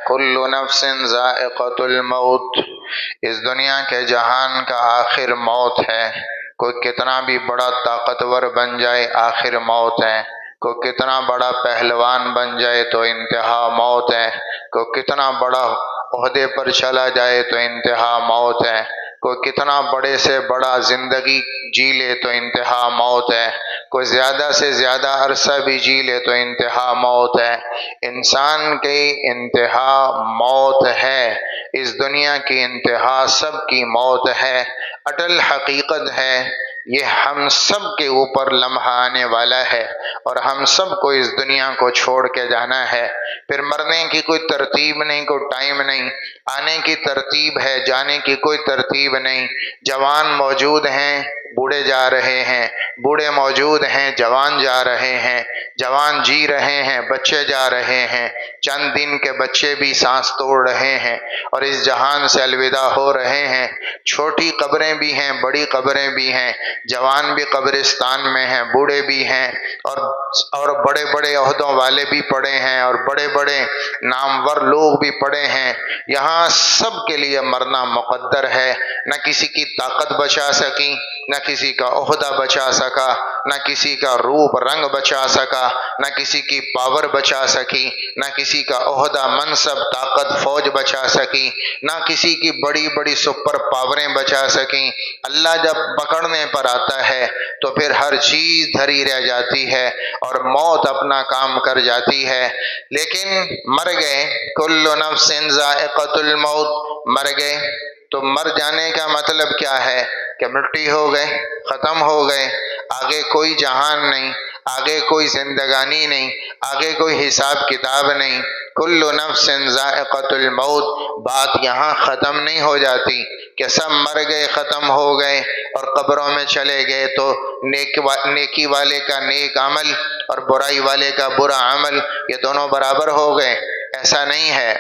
کل نفس ذائقۃ الموت، اس دنیا کے جہان کا آخر موت ہے۔ کوئی کتنا بھی بڑا طاقتور بن جائے آخر موت ہے، کوئی کتنا بڑا پہلوان بن جائے تو انتہا موت ہے، کوئی کتنا بڑا عہدے پر چلا جائے تو انتہا موت ہے، کوئی کتنا بڑے سے بڑا زندگی جی لے تو انتہا موت ہے، کوئی زیادہ سے زیادہ عرصہ بھی جی لے تو انتہا موت ہے۔ انسان کی انتہا موت ہے، اس دنیا کی انتہا سب کی موت ہے، اٹل حقیقت ہے۔ یہ ہم سب کے اوپر لمحہ آنے والا ہے اور ہم سب کو اس دنیا کو چھوڑ کے جانا ہے۔ پھر مرنے کی کوئی ترتیب نہیں، کوئی ٹائم نہیں، آنے کی ترتیب ہے، جانے کی کوئی ترتیب نہیں۔ جوان موجود ہیں، بوڑھے جا رہے ہیں، بوڑھے موجود ہیں، جوان جا رہے ہیں، جوان جی رہے ہیں، بچے جا رہے ہیں، چند دن کے بچے بھی سانس توڑ رہے ہیں اور اس جہان سے الوداع ہو رہے ہیں۔ چھوٹی قبریں بھی ہیں، بڑی قبریں بھی ہیں، جوان بھی قبرستان میں ہیں، بوڑھے بھی ہیں، اور بڑے بڑے عہدوں والے بھی پڑے ہیں اور بڑے بڑے نامور لوگ بھی پڑے ہیں۔ یہاں سب کے لیے مرنا مقدر ہے، نہ کسی کی طاقت بچا سکی، نہ کسی کا عہدہ بچا سکا، نہ کسی کا روپ رنگ بچا سکا، نہ کسی کی پاور بچا سکی، نہ کسی کا عہدہ منصب طاقت فوج بچا سکی، نہ کسی کی بڑی بڑی سپر پاوریں بچا سکیں۔ اللہ جب پکڑنے پر آتا ہے تو پھر ہر چیز دھری رہ جاتی ہے اور موت اپنا کام کر جاتی ہے۔ لیکن مر گئے، کل نفس ذائقۃ الموت، مر گئے تو مر جانے کا مطلب کیا ہے کہ مٹی ہو گئے، ختم ہو گئے، آگے کوئی جہان نہیں، آگے کوئی زندگانی نہیں، آگے کوئی حساب کتاب نہیں۔ کل نفس ذائقۃ الموت، بات یہاں ختم نہیں ہو جاتی کہ سب مر گئے، ختم ہو گئے اور قبروں میں چلے گئے تو نیکی والے کا نیک عمل اور برائی والے کا برا عمل یہ دونوں برابر ہو گئے، ایسا نہیں ہے۔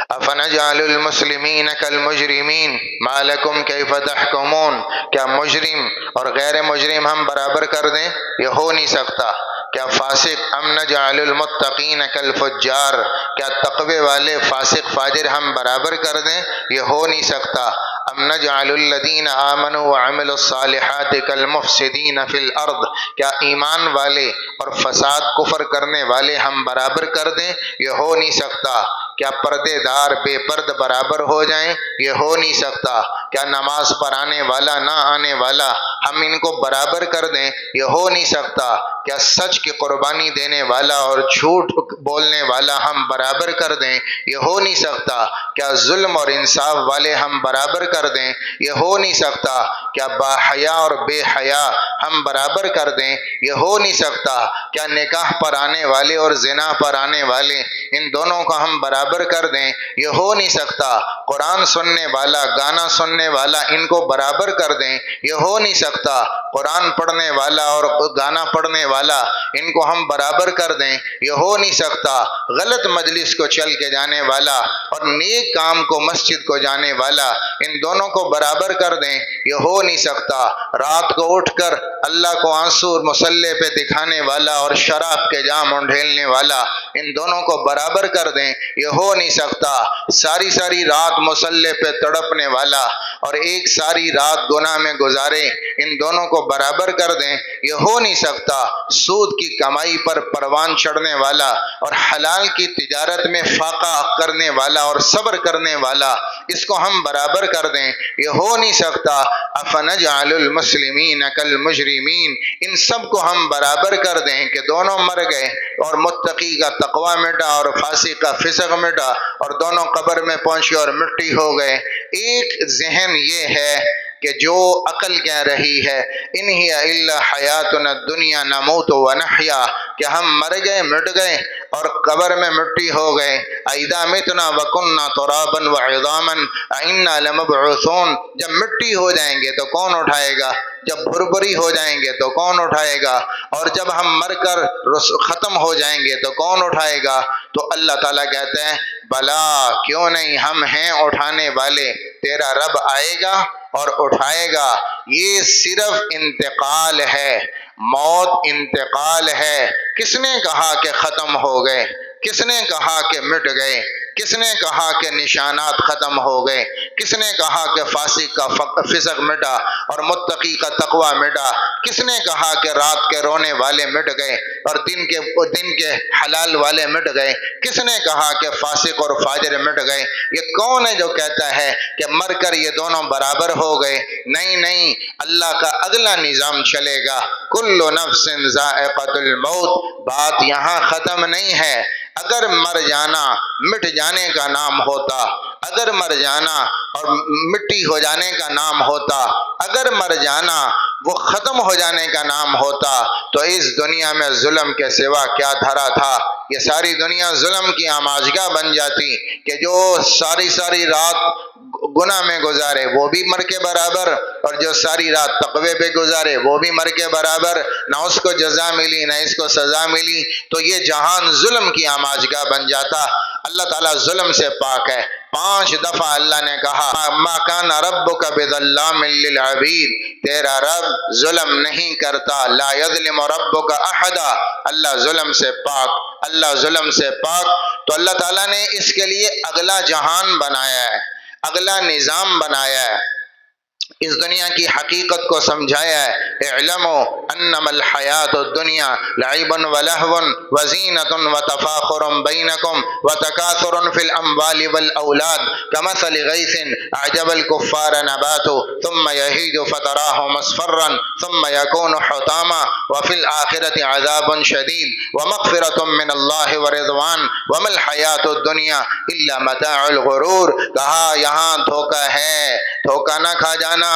افنجعل المسلمین کالمجرمین ما لکم کیف تحکمون، کیا مجرم اور غیر مجرم ہم برابر کر دیں؟ یہ ہو نہیں سکتا۔ کیا فاسق، ام نجعل المتقین کالفجار، کیا تقوی والے فاسق فاجر ہم برابر کر دیں؟ یہ ہو نہیں سکتا۔ ام نجعل الذین آمنوا وعملوا الصالحات کالمفسدین فی الارض، کیا ایمان والے اور فساد کفر کرنے والے ہم برابر کر دیں؟ یہ ہو نہیں سکتا۔ کیا پردے دار بے پرد برابر ہو جائیں؟ یہ ہو نہیں سکتا۔ کیا نماز پڑھانے والا نہ آنے والا ہم ان کو برابر کر دیں؟ یہ ہو نہیں سکتا۔ کیا سچ کی قربانی دینے والا اور جھوٹ بولنے والا ہم برابر کر دیں؟ یہ ہو نہیں سکتا۔ کیا ظلم اور انصاف والے ہم برابر کر دیں؟ یہ ہو نہیں سکتا۔ کیا با حیا اور بے حیا ہم برابر کر دیں؟ یہ ہو نہیں سکتا۔ کیا نکاح پر آنے والے اور زنا پر آنے والے ان دونوں کو ہم برابر کر دیں؟ یہ ہو نہیں سکتا۔ قرآن سننے والا، گانا سننے والا ان کو برابر کر دیں؟ یہ ہو نہیں سکتا۔ قرآن پڑھنے والا اور گانا پڑھنے والا ان کو ہم برابر کر دیں؟ یہ ہو نہیں سکتا۔ غلط مجلس کو چل کے جانے والا اور نیک کام کو مسجد کو جانے والا ان دونوں کو برابر کر دیں؟ یہ ہو نہیں سکتا۔ رات کو اٹھ کر اللہ کو آنسو مصلے پہ دکھانے والا اور شراب کے جام انڈھیلنے والا ان دونوں کو برابر کر دیں؟ یہ ہو نہیں سکتا۔ ساری ساری رات مصلے پہ تڑپنے والا اور ایک ساری رات گناہ میں گزارے ان دونوں کو برابر کر دیں؟ یہ ہو نہیں سکتا۔ سود کی کمائی پر پروان چڑھنے والا اور حلال کی تجارت میں فاقہ کرنے والا اور صبر کرنے والا اس کو ہم برابر کر دیں؟ یہ ہو نہیں سکتا۔ افنجعل المسلمین کالمجرمین، ان سب کو ہم برابر کر دیں کہ دونوں مر گئے اور متقی کا تقوی مٹا اور فاسق کا فسق مٹا اور دونوں قبر میں پہنچے اور مٹی ہو گئے۔ ایک ذہن یہ ہے کہ جو عقل کہہ رہی ہے ان ہی الا حیاتنا الدنیا نموت ونحیا، کہ ہم مر گئے، مٹ گئے اور قبر میں مٹی ہو گئے۔ اذا متنا وکننا ترابا وعظاما انا لمبعوثون، جب مٹی ہو جائیں گے تو کون اٹھائے گا؟ جب بھربری ہو جائیں گے تو کون اٹھائے گا؟ اور جب ہم مر کر ختم ہو جائیں گے تو کون اٹھائے گا؟ تو اللہ تعالیٰ کہتے ہیں بلا، کیوں نہیں، ہم ہیں اٹھانے والے، تیرا رب آئے گا اور اٹھائے گا۔ یہ صرف انتقال ہے، موت انتقال ہے۔ کس نے کہا کہ ختم ہو گئے؟ کس نے کہا کہ مٹ گئے؟ کس نے کہا کہ نشانات ختم ہو گئے؟ کس نے کہا کہ فاسق کا فسق مٹا اور متقی کا تقوی مٹا؟ کس نے کہا کہ رات کے رونے والے مٹ گئے اور دن کے حلال والے مٹ گئے؟ کس نے کہا کہ فاسق اور فاجر مٹ گئے؟ یہ کون ہے جو کہتا ہے کہ مر کر یہ دونوں برابر ہو گئے؟ نہیں نہیں، اللہ کا اگلا نظام چلے گا، کل نفس ذائقۃ الموت۔ بات یہاں ختم نہیں ہے۔ اگر مر جانا مٹ جانے کا نام ہوتا، اگر مر جانا اور مٹی ہو جانے کا نام ہوتا، اگر مر جانا وہ ختم ہو جانے کا نام ہوتا، تو اس دنیا میں ظلم کے سوا کیا دھرا تھا؟ یہ ساری دنیا ظلم کی آماجگاہ بن جاتی کہ جو ساری رات گناہ میں گزارے وہ بھی مر کے برابر، اور جو ساری رات تقوی پہ گزارے وہ بھی مر کے برابر، نہ اس کو جزا ملی نہ اس کو سزا ملی، تو یہ جہان ظلم کی آماجگاہ بن جاتا۔ اللہ تعالیٰ ظلم سے پاک ہے۔ 5 دفعہ اللہ نے کہا ما کان ربک بظلام للعبید، تیرا رب ظلم نہیں کرتا، لا یظلم ربک احدا، اللہ ظلم سے پاک، اللہ ظلم سے پاک۔ تو اللہ تعالیٰ نے اس کے لیے اگلا جہان بنایا ہے، اگلا نظام بنایا ہے، اس دنیا کی حقیقت کو سمجھایا ہے۔ اعلموا انما الحیات الدنیا لعب ولہو وزینۃ وتفاخر بینکم وتکاثر فی الاموال والاولاد کمثل غیث اعجب الکفار نباته ثم یہیج فتراہ مصفرا ثم یکون حطاما وفی الآخرة عذاب شدید ومغفرۃ من اللہ ورضوان وما الحیات الدنیا الا متاع الغرور۔ کہا یہاں دھوکہ ہے، دھوکہ نہ کھا جانا،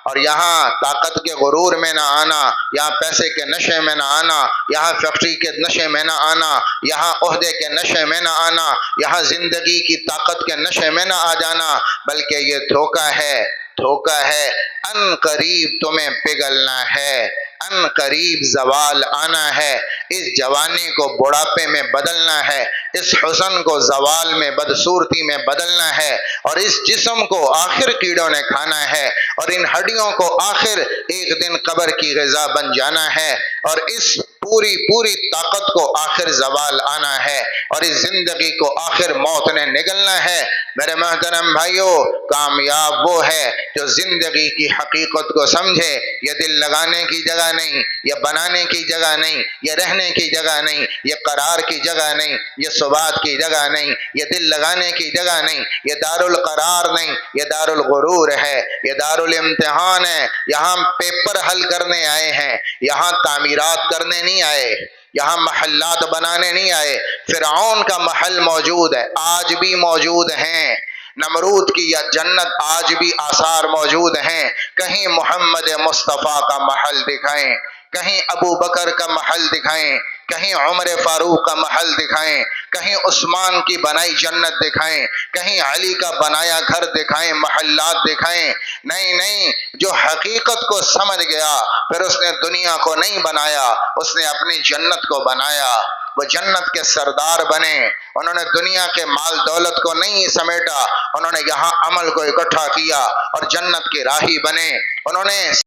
اور یہاں طاقت کے غرور میں نہ آنا، یہاں پیسے کے نشے میں نہ آنا، یہاں فیکٹری کے نشے میں نہ آنا، یہاں عہدے کے نشے میں نہ آنا، یہاں زندگی کی طاقت کے نشے میں نہ آ جانا، بلکہ یہ دھوکہ ہے، دھوکہ ہے۔ ان قریب تمہیں پگھلنا ہے، ان قریب زوال آنا ہے، اس جوانی کو بڑھاپے میں بدلنا ہے، اس حسن کو زوال میں بدصورتی میں بدلنا ہے، اور اس جسم کو آخر کیڑوں نے کھانا ہے، اور ان ہڈیوں کو آخر ایک دن قبر کی غذا بن جانا ہے، اور اس پوری طاقت کو آخر زوال آنا ہے، اور اس زندگی کو آخر موت نے نگلنا ہے۔ میرے محترم بھائیوں، کامیاب وہ ہے جو زندگی کی حقیقت کو سمجھے۔ یہ دل لگانے کی جگہ نہیں، یہ بنانے کی جگہ نہیں، یہ رہنے کی جگہ نہیں، یہ قرار کی جگہ نہیں، یہ ثبات کی جگہ نہیں، یہ دل لگانے کی جگہ نہیں، یہ دار القرار نہیں، یہ دار الغرور ہے، یہ دار الامتحان ہے۔ یہاں پیپر حل کرنے آئے ہیں، یہاں تعمیرات کرنے نہیں آئے، یہاں محلات بنانے نہیں آئے۔ فرعون کا محل موجود ہے، آج بھی موجود ہیں، نمرود کی یا جنت آج بھی آثار موجود ہیں۔ کہیں محمد مصطفیٰ کا محل دکھائیں، کہیں ابو بکر کا محل دکھائیں، کہیں عمر فاروق کا محل دکھائیں، کہیں عثمان کی بنائی جنت دکھائیں، کہیں علی کا بنایا گھر دکھائیں، محلات دکھائیں۔ نہیں نہیں، جو حقیقت کو سمجھ گیا پھر اس نے دنیا کو نہیں بنایا، اس نے اپنی جنت کو بنایا۔ وہ جنت کے سردار بنے، انہوں نے دنیا کے مال دولت کو نہیں سمیٹا، انہوں نے یہاں عمل کو اکٹھا کیا اور جنت کے راہی بنے۔ انہوں نے